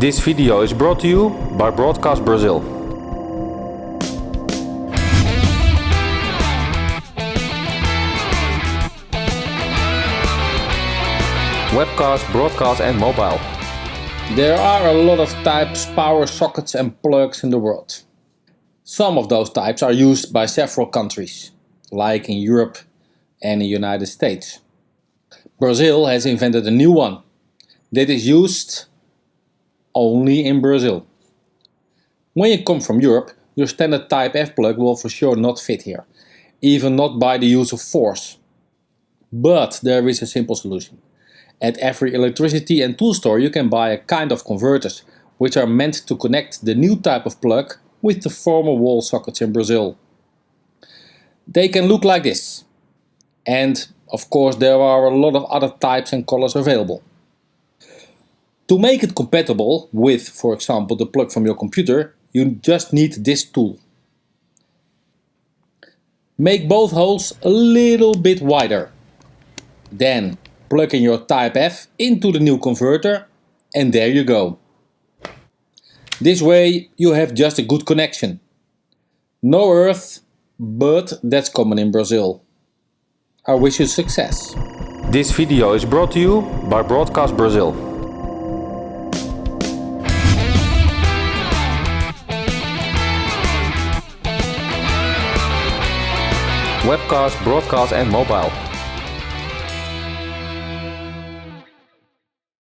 This video is brought to you by Broadcast Brazil. Webcast, broadcast and mobile. There are a lot of types, power sockets and plugs in the world. Some of those types are used by several countries, like in Europe and the United States. Brazil has invented a new one that is used only in Brazil. When you come from Europe, your standard Type F plug will for sure not fit here, even not by the use of force. But there is a simple solution. At every electricity and tool store you can buy a kind of converters which are meant to connect the new type of plug with the former wall sockets in Brazil. They can look like this. And of course there are a lot of other types and colors available. To make it compatible with, for example, the plug from your computer, you just need this tool. Make both holes a little bit wider. Then plug in your Type F into the new converter and there you go. This way you have just a good connection. No earth, but that's common in Brazil. I wish you success. This video is brought to you by Broadcast Brazil. Webcast, broadcast and mobile.